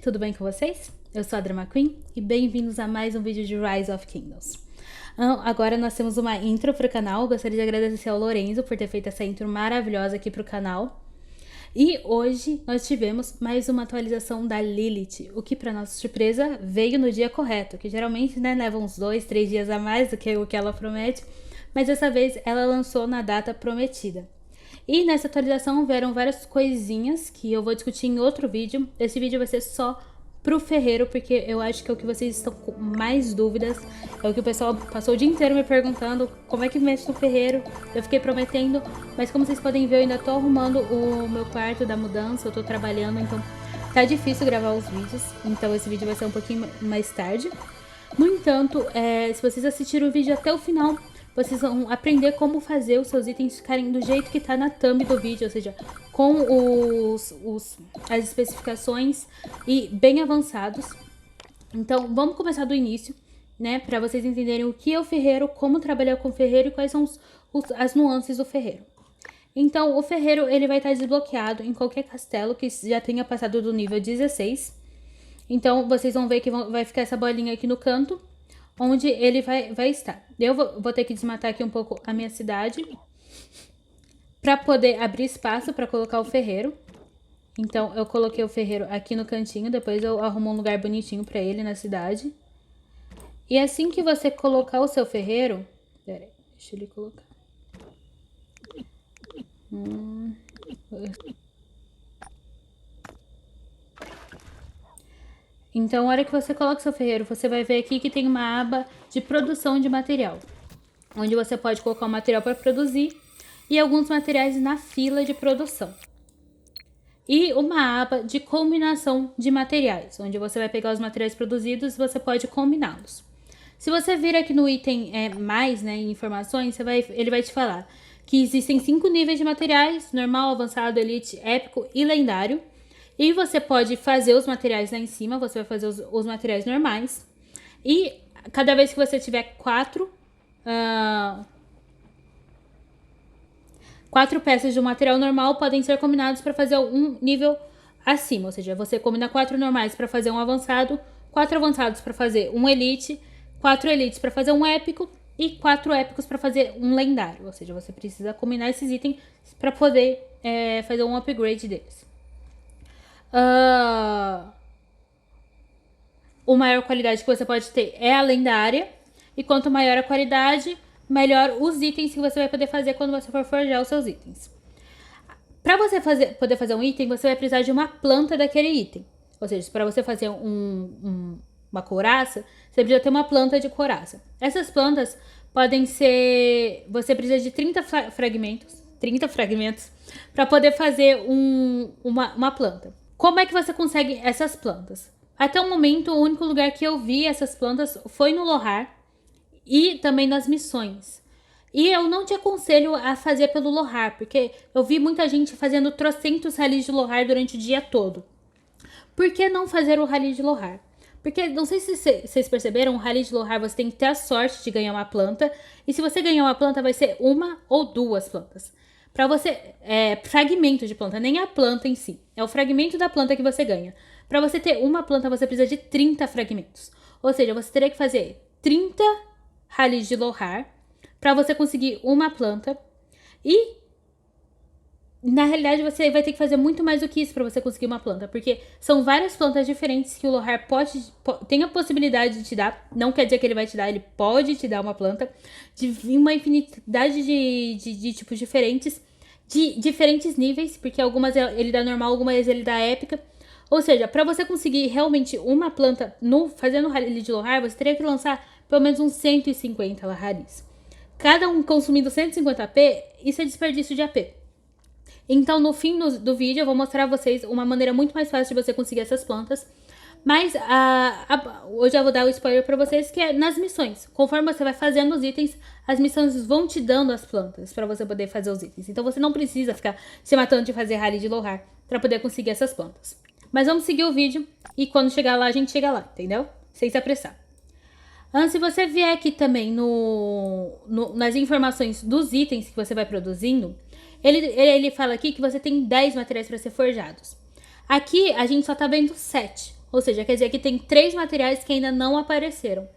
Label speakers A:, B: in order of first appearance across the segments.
A: tudo bem com vocês? Eu sou a Drama Queen e bem-vindos a mais um vídeo de Rise of Kingdoms. Agora nós temos uma intro para o canal. Gostaria de agradecer ao Lorenzo por ter feito essa intro maravilhosa aqui para o canal. E hoje nós tivemos mais uma atualização da Lilith, o que para nossa surpresa veio no dia correto, que geralmente leva uns 2, 3 dias a mais do que o que ela promete, mas dessa vez ela lançou na data prometida. E nessa atualização vieram várias coisinhas que eu vou discutir em outro vídeo. Esse vídeo vai ser só pro ferreiro, porque eu acho que é o que vocês estão com mais dúvidas. É o que o pessoal passou o dia inteiro me perguntando, como é que mexe no ferreiro. Eu fiquei prometendo, mas como vocês podem ver, eu ainda tô arrumando o meu quarto da mudança, eu tô trabalhando, então tá difícil gravar os vídeos. Então esse vídeo vai ser um pouquinho mais tarde. No entanto, se vocês assistirem o vídeo até o final, vocês vão aprender como fazer os seus itens ficarem do jeito que tá na thumb do vídeo, ou seja, com as especificações e bem avançados. Então, vamos começar do início, né, para vocês entenderem o que é o ferreiro, como trabalhar com o ferreiro e quais são as nuances do ferreiro. Então, o ferreiro, ele vai estar desbloqueado em qualquer castelo que já tenha passado do nível 16. Então, vocês vão ver que vai ficar essa bolinha aqui no canto, onde ele vai estar. Eu vou ter que desmatar aqui um pouco a minha cidade para poder abrir espaço para colocar o ferreiro. Então, eu coloquei o ferreiro aqui no cantinho, depois eu arrumo um lugar bonitinho para ele na cidade. E assim que você colocar o seu ferreiro... Pera aí, deixa ele colocar. Então, na hora que você coloca o seu ferreiro, você vai ver aqui que tem uma aba de produção de material, onde você pode colocar o material para produzir e alguns materiais na fila de produção. E uma aba de combinação de materiais, onde você vai pegar os materiais produzidos e você pode combiná-los. Se você vir aqui no item mais, né, em informações, ele vai te falar que existem 5 níveis de materiais: normal, avançado, elite, épico e lendário. E você pode fazer os materiais lá em cima, você vai fazer os materiais normais. E cada vez que você tiver 4 peças de um material normal, podem ser combinados para fazer um nível acima. Ou seja, você combina 4 normais para fazer um avançado, 4 avançados para fazer um elite, 4 elites para fazer um épico e 4 épicos para fazer um lendário. Ou seja, você precisa combinar esses itens para poder fazer um upgrade deles. A maior qualidade que você pode ter é a lendária. E quanto maior a qualidade, melhor os itens que você vai poder fazer quando você for forjar os seus itens. Para você poder fazer um item, você vai precisar de uma planta daquele item. Ou seja, para você fazer uma couraça, você precisa ter uma planta de couraça. Essas plantas podem ser... Você precisa de 30 fragmentos para poder fazer uma planta. Como é que você consegue essas plantas? Até o momento, o único lugar que eu vi essas plantas foi no Lohar e também nas missões. E eu não te aconselho a fazer pelo Lohar, porque eu vi muita gente fazendo trocentos ralis de Lohar durante o dia todo. Por que não fazer o rally de Lohar? Porque, não sei se vocês perceberam, o rally de Lohar você tem que ter a sorte de ganhar uma planta. E se você ganhar uma planta, vai ser 1 ou 2 plantas. Para você, fragmento de planta, nem a planta em si. É o fragmento da planta que você ganha. Para você ter uma planta, você precisa de 30 fragmentos. Ou seja, você teria que fazer 30 ralis de Lohar para você conseguir uma planta. E, na realidade, você vai ter que fazer muito mais do que isso para você conseguir uma planta. Porque são várias plantas diferentes que o Lohar tem a possibilidade de te dar. Não quer dizer que ele vai te dar, ele pode te dar uma planta. De uma infinidade de tipos diferentes. De diferentes níveis, porque algumas ele dá normal, algumas ele dá épica. Ou seja, para você conseguir realmente uma planta fazendo o rally de Lohar, você teria que lançar pelo menos uns 150 ralis. Cada um consumindo 150 AP, isso é desperdício de AP. Então, no fim do vídeo, eu vou mostrar a vocês uma maneira muito mais fácil de você conseguir essas plantas. Mas hoje eu vou dar o spoiler pra vocês, que é nas missões. Conforme você vai fazendo os itens, as missões vão te dando as plantas pra você poder fazer os itens. Então você não precisa ficar se matando de fazer rally de Lohar pra poder conseguir essas plantas. Mas vamos seguir o vídeo e quando chegar lá, a gente chega lá, entendeu? Sem se apressar. Se você vier aqui também nas informações dos itens que você vai produzindo, ele fala aqui que você tem 10 materiais para ser forjados. Aqui a gente só tá vendo 7. Ou seja, quer dizer que tem 3 materiais que ainda não apareceram.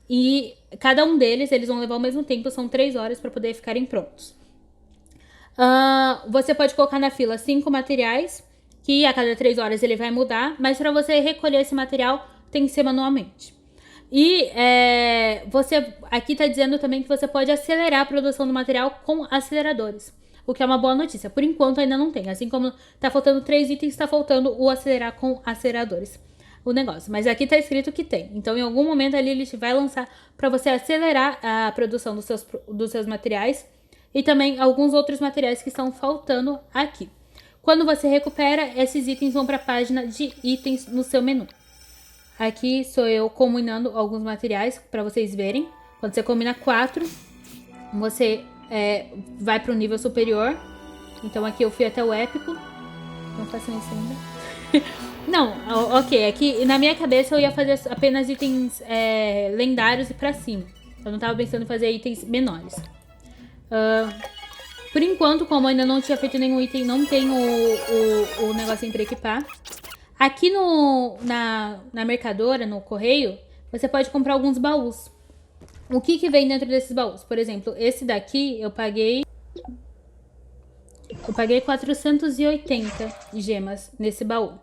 A: E cada um deles, eles vão levar o mesmo tempo, são 3 horas para poder ficarem prontos. Você pode colocar na fila 5 materiais, que a cada 3 horas ele vai mudar, mas para você recolher esse material tem que ser manualmente. E você aqui está dizendo também que você pode acelerar a produção do material com aceleradores, o que é uma boa notícia. Por enquanto ainda não tem, assim como está faltando 3 itens, está faltando o acelerar com aceleradores o negócio. Mas aqui tá escrito que tem. Então, em algum momento ali, ele vai lançar para você acelerar a produção dos seus materiais e também alguns outros materiais que estão faltando aqui. Quando você recupera, esses itens vão para a página de itens no seu menu. Aqui sou eu combinando alguns materiais para vocês verem. Quando você combina 4, você vai para o nível superior. Então aqui eu fui até o épico. Não façam isso ainda. Não, ok. Aqui na minha cabeça eu ia fazer apenas itens lendários e pra cima. Eu não tava pensando em fazer itens menores. Por enquanto, como eu ainda não tinha feito nenhum item, não tem o negocinho pra equipar. Aqui na mercadora, no correio, você pode comprar alguns baús. O que vem dentro desses baús? Por exemplo, esse daqui eu paguei 480 gemas nesse baú.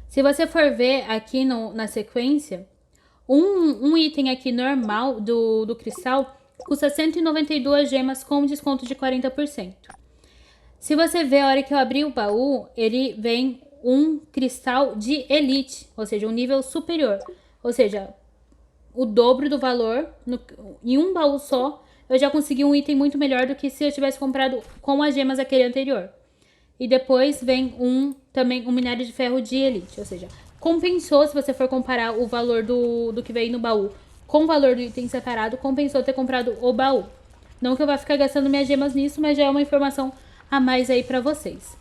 A: Se você for ver aqui na sequência, um item aqui normal do cristal custa 192 gemas com desconto de 40%. Se você ver a hora que eu abri o baú, ele vem um cristal de elite, ou seja, um nível superior. Ou seja, o dobro do valor em um baú só. Eu já consegui um item muito melhor do que se eu tivesse comprado com as gemas aquele anterior. E depois vem também um minério de ferro de elite. Ou seja, compensou, se você for comparar o valor do que veio no baú com o valor do item separado, compensou ter comprado o baú. Não que eu vá ficar gastando minhas gemas nisso, mas já é uma informação a mais aí pra vocês.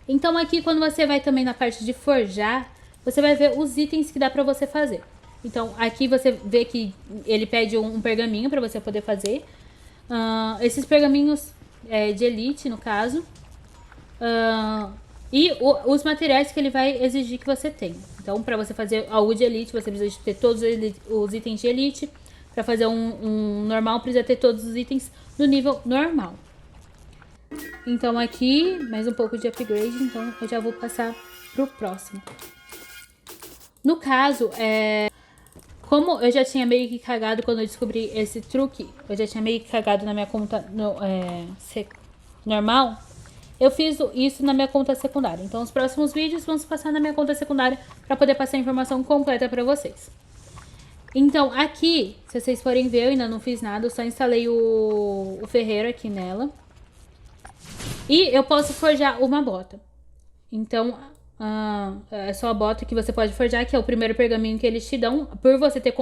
A: Então aqui, quando você vai também na parte de forjar, você vai ver os itens que dá pra você fazer. Então, aqui você vê que ele pede um pergaminho para você poder fazer. Esses pergaminhos de elite, no caso. E os materiais que ele vai exigir que você tenha. Então, para você fazer algo de elite, você precisa ter todos os itens de elite. Para fazer um normal, precisa ter todos os itens do nível normal. Então, aqui, mais um pouco de upgrade. Então, eu já vou passar pro próximo. No caso, como eu já tinha meio que cagado quando eu descobri esse truque, eu já tinha meio que cagado na minha conta normal, eu fiz isso na minha conta secundária. Então, os próximos vídeos vamos passar na minha conta secundária para poder passar a informação completa para vocês. Então, aqui, se vocês forem ver, eu ainda não fiz nada, eu só instalei o ferreiro aqui nela. E eu posso forjar uma bota. Então, é só a bota que você pode forjar, que é o primeiro pergaminho que eles te dão. Por você ter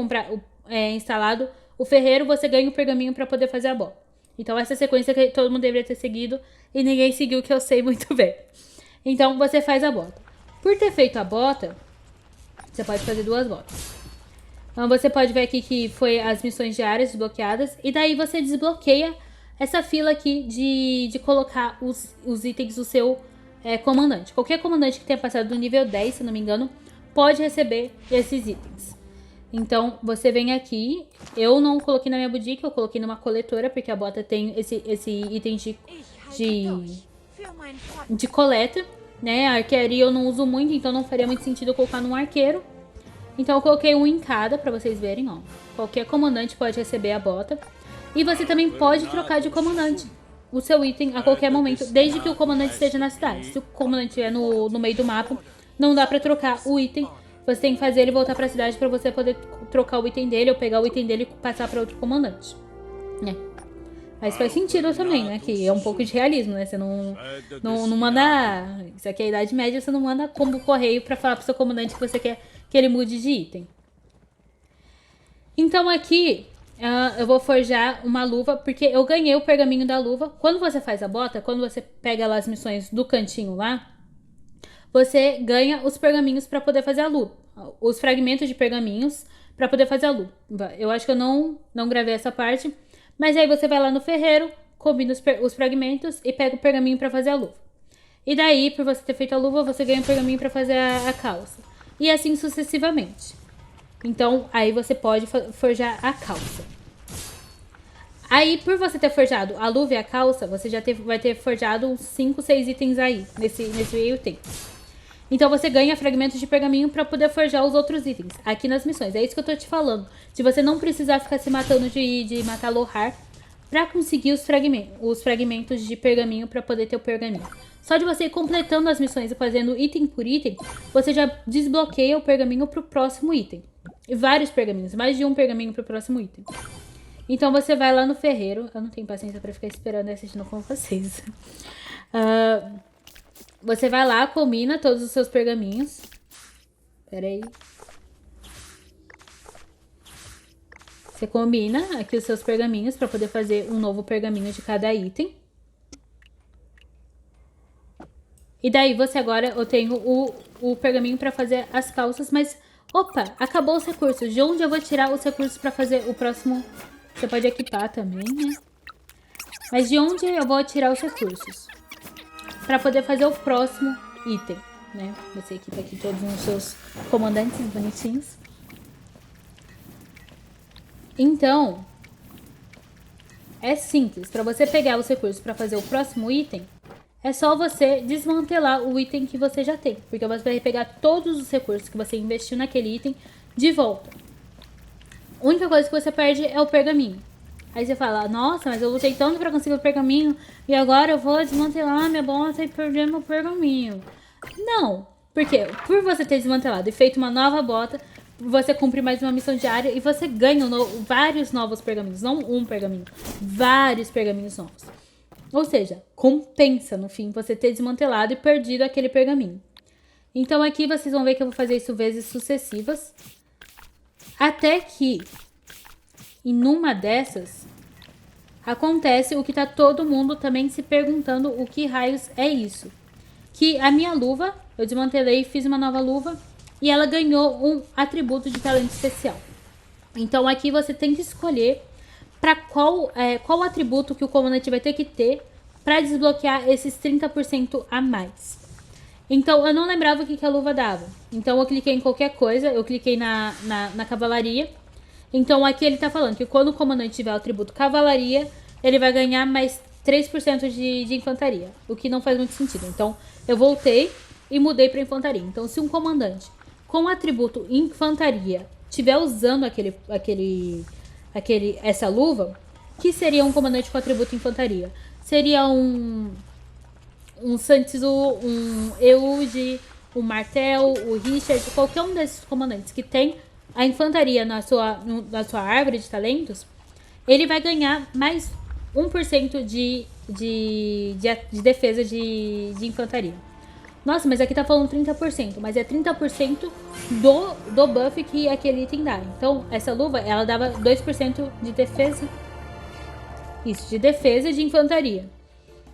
A: instalado o ferreiro, você ganha o pergaminho para poder fazer a bota. Então, essa é a sequência que todo mundo deveria ter seguido e ninguém seguiu, que eu sei muito bem. Então, você faz a bota. Por ter feito a bota, você pode fazer 2 botas. Então, você pode ver aqui que foi as missões diárias desbloqueadas. E daí você desbloqueia essa fila aqui de colocar os itens do seu comandante. Qualquer comandante que tenha passado do nível 10, se não me engano, pode receber esses itens. Então, você vem aqui. Eu não coloquei na minha boutique, eu coloquei numa coletora, porque a bota tem esse item de coleta, né? A arquearia eu não uso muito, então não faria muito sentido eu colocar num arqueiro. Então, eu coloquei um em cada, pra vocês verem, ó. Qualquer comandante pode receber a bota. E você também pode trocar de comandante o seu item a qualquer momento, desde que o comandante esteja na cidade. Se o comandante estiver no meio do mapa, não dá pra trocar o item. Você tem que fazer ele voltar pra cidade pra você poder trocar o item dele, ou pegar o item dele e passar pra outro comandante. Mas faz sentido também, né? Que é um pouco de realismo, né? Você não manda... Isso aqui é a Idade Média, você não manda combo correio pra falar pro seu comandante que você quer que ele mude de item. Então aqui... eu vou forjar uma luva, porque eu ganhei o pergaminho da luva. Quando você faz a bota, quando você pega lá as missões do cantinho lá, você ganha os pergaminhos para poder fazer a luva. Os fragmentos de pergaminhos para poder fazer a luva. Eu acho que eu não gravei essa parte. Mas aí você vai lá no ferreiro, combina os fragmentos e pega o pergaminho para fazer a luva. E daí, por você ter feito a luva, você ganha um pergaminho pra fazer a calça. E assim sucessivamente. Então, aí você pode forjar a calça. Aí, por você ter forjado a luva e a calça, você já vai ter forjado uns 5, 6 itens aí, nesse meio tempo. Então, você ganha fragmentos de pergaminho pra poder forjar os outros itens, aqui nas missões. É isso que eu tô te falando. De você não precisar ficar se matando de matar Lohar pra conseguir os fragmentos de pergaminho pra poder ter o pergaminho. Só de você ir completando as missões e fazendo item por item, você já desbloqueia o pergaminho pro próximo item. E vários pergaminhos, mais de um pergaminho pro próximo item. Então você vai lá no ferreiro. Eu não tenho paciência pra ficar esperando e assistindo com vocês. Você vai lá, combina todos os seus pergaminhos. Pera aí. Você combina aqui os seus pergaminhos pra poder fazer um novo pergaminho de cada item. E daí você agora, eu tenho o pergaminho pra fazer as calças, mas... Opa, acabou os recursos. De onde eu vou tirar os recursos pra fazer o próximo... Você pode equipar também, né? Mas de onde eu vou tirar os recursos? Pra poder fazer o próximo item, né? Você equipa aqui todos os seus comandantes bonitinhos. Então, é simples. Pra você pegar os recursos pra fazer o próximo item, é só você desmantelar o item que você já tem. Porque você vai pegar todos os recursos que você investiu naquele item de volta. A única coisa que você perde é o pergaminho. Aí você fala, nossa, mas eu lutei tanto pra conseguir o pergaminho e agora eu vou desmantelar minha bota e perder meu pergaminho. Não, porque por você ter desmantelado e feito uma nova bota, você cumpre mais uma missão diária e você ganha vários novos pergaminhos. Não um pergaminho, vários pergaminhos novos. Ou seja, compensa no fim você ter desmantelado e perdido aquele pergaminho. Então aqui vocês vão ver que eu vou fazer isso vezes sucessivas. Até que, em uma dessas, acontece o que tá todo mundo também se perguntando o que raios é isso. Que a minha luva, eu desmantelei e fiz uma nova luva, e ela ganhou um atributo de talento especial. Então aqui você tem que escolher para qual atributo que o comandante vai ter que ter para desbloquear esses 30% a mais. Então, eu não lembrava o que a luva dava. Então, eu cliquei em qualquer coisa. Eu cliquei na cavalaria. Então, aqui ele tá falando que quando o comandante tiver o atributo cavalaria, ele vai ganhar mais 3% de infantaria. O que não faz muito sentido. Então, eu voltei e mudei para infantaria. Então, se um comandante com o atributo infantaria tiver usando essa luva, que seria um comandante com atributo infantaria? Seria um Santizu, um Eude, um Martel, o Richard, qualquer um desses comandantes que tem a infantaria na sua árvore de talentos, ele vai ganhar mais 1% de defesa de infantaria. Nossa, mas aqui tá falando 30%, mas é 30% do buff que aquele item dá. Então, essa luva, ela dava 2% de defesa. Isso, de defesa de infantaria.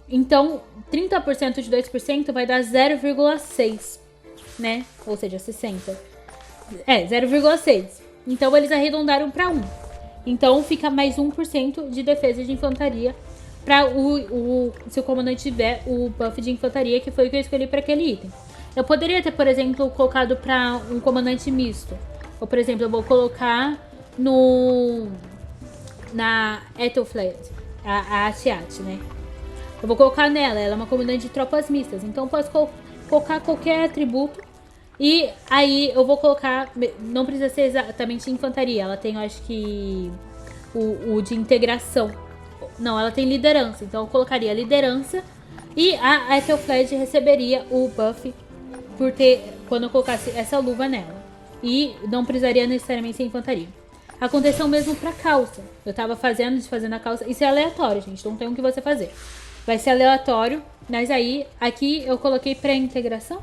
A: Então, 30% de 2% vai dar 0,6, né? Ou seja, 60. 0,6. Então, eles arredondaram para 1. Então, fica mais 1% de defesa de infantaria para se o comandante tiver o buff de infantaria, que foi o que eu escolhi para aquele item. Eu poderia ter, por exemplo, colocado para um comandante misto. Ou, por exemplo, eu vou colocar na Ethelflaed, a Asiat, né? Eu vou colocar nela, ela é uma comandante de tropas mistas. Então eu posso colocar qualquer atributo. E aí eu vou colocar, não precisa ser exatamente infantaria. Ela tem, eu acho que, o de integração. Não, ela tem liderança. Então eu colocaria liderança. E a Ethelflaed receberia o buff quando eu colocasse essa luva nela. E não precisaria necessariamente ser infantaria. Aconteceu mesmo pra calça. Eu tava desfazendo a calça. Isso é aleatório, gente. Não tem o que você fazer. Vai ser aleatório, mas aí, aqui eu coloquei pra integração.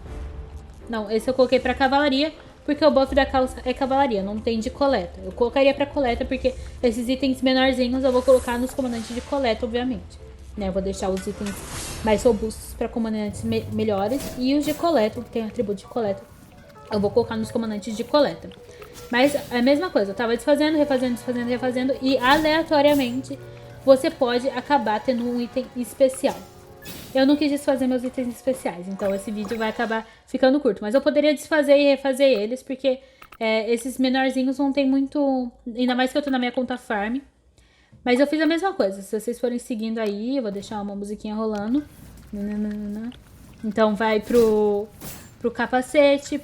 A: Não, esse eu coloquei pra cavalaria, porque o buff da calça é cavalaria, não tem de coleta. Eu colocaria pra coleta, porque esses itens menorzinhos eu vou colocar nos comandantes de coleta, obviamente. Né, eu vou deixar os itens mais robustos pra comandantes melhores. E os de coleta, que tem atributo de coleta, eu vou colocar nos comandantes de coleta. Mas é a mesma coisa, eu tava desfazendo, refazendo, e aleatoriamente você pode acabar tendo um item especial. eu não quis desfazer meus itens especiais. Então esse vídeo vai acabar ficando curto. Mas eu poderia desfazer e refazer eles, porque esses menorzinhos não tem muito... Ainda mais que eu tô na minha conta farm. Mas eu fiz a mesma coisa. Se vocês forem seguindo aí, eu vou deixar uma musiquinha rolando. Então vai pro capacete,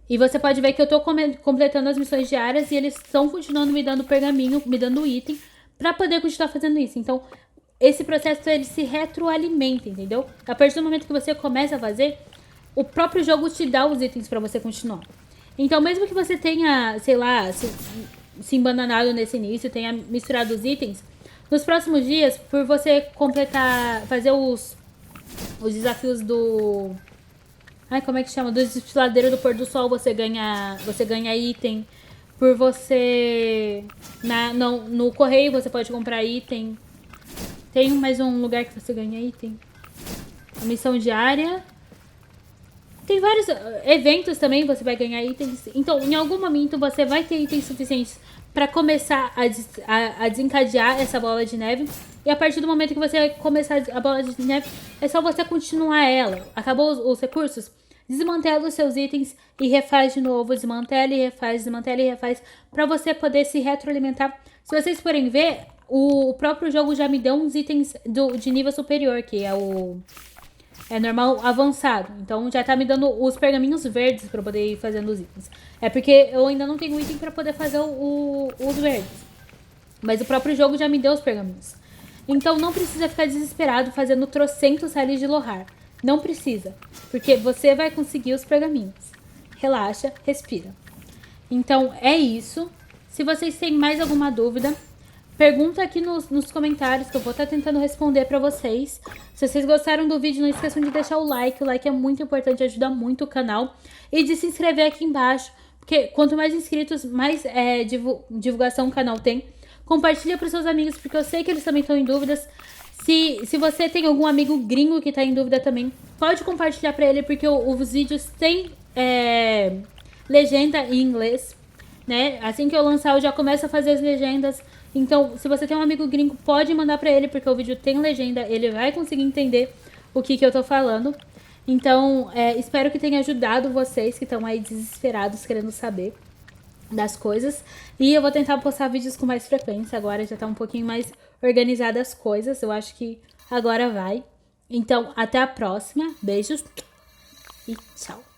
A: E você pode ver que eu tô completando as missões diárias e eles estão continuando me dando pergaminho, me dando item, pra poder continuar fazendo isso. Então, esse processo, ele se retroalimenta, entendeu? A partir do momento que você começa a fazer, o próprio jogo te dá os itens pra você continuar. Então, mesmo que você tenha, sei lá, se embananado nesse início, tenha misturado os itens, nos próximos dias, por você completar, fazer os desafios do... Ai, como é que chama? Do desfiladeiro do pôr do sol, você ganha item. Por você... no correio você pode comprar item. Tem mais um lugar que você ganha item. A missão diária. Tem vários eventos também, você vai ganhar itens. Então, em algum momento, você vai ter itens suficientes para começar a desencadear essa bola de neve. E a partir do momento que você começar a bola de neve, é só você continuar ela. Acabou os recursos? Desmantela os seus itens e refaz de novo. Desmantela e refaz, para você poder se retroalimentar. Se vocês forem ver, o próprio jogo já me deu uns itens de nível superior, que é o... normal avançado. Então já tá me dando os pergaminhos verdes pra eu poder ir fazendo os itens. É porque eu ainda não tenho item pra poder fazer os verdes. Mas o próprio jogo já me deu os pergaminhos. Então não precisa ficar desesperado fazendo trocentos séries de Lohar. Não precisa. Porque você vai conseguir os pergaminhos. Relaxa, respira. Então é isso. Se vocês têm mais alguma dúvida, pergunta aqui nos comentários que eu vou estar tentando responder pra vocês. Se vocês gostaram do vídeo, não esqueçam de deixar o like. O like é muito importante, ajuda muito o canal. E de se inscrever aqui embaixo, porque quanto mais inscritos, mais divulgação o canal tem. Compartilha pros seus amigos, porque eu sei que eles também estão em dúvidas. Se você tem algum amigo gringo que tá em dúvida também, pode compartilhar pra ele, porque os vídeos têm legenda em inglês, né? Assim que eu lançar, eu já começo a fazer as legendas. Então, se você tem um amigo gringo, pode mandar pra ele, porque o vídeo tem legenda, ele vai conseguir entender o que eu tô falando. Então, espero que tenha ajudado vocês que estão aí desesperados, querendo saber das coisas. E eu vou tentar postar vídeos com mais frequência, agora já tá um pouquinho mais organizadas as coisas, eu acho que agora vai. Então, até a próxima, beijos e tchau!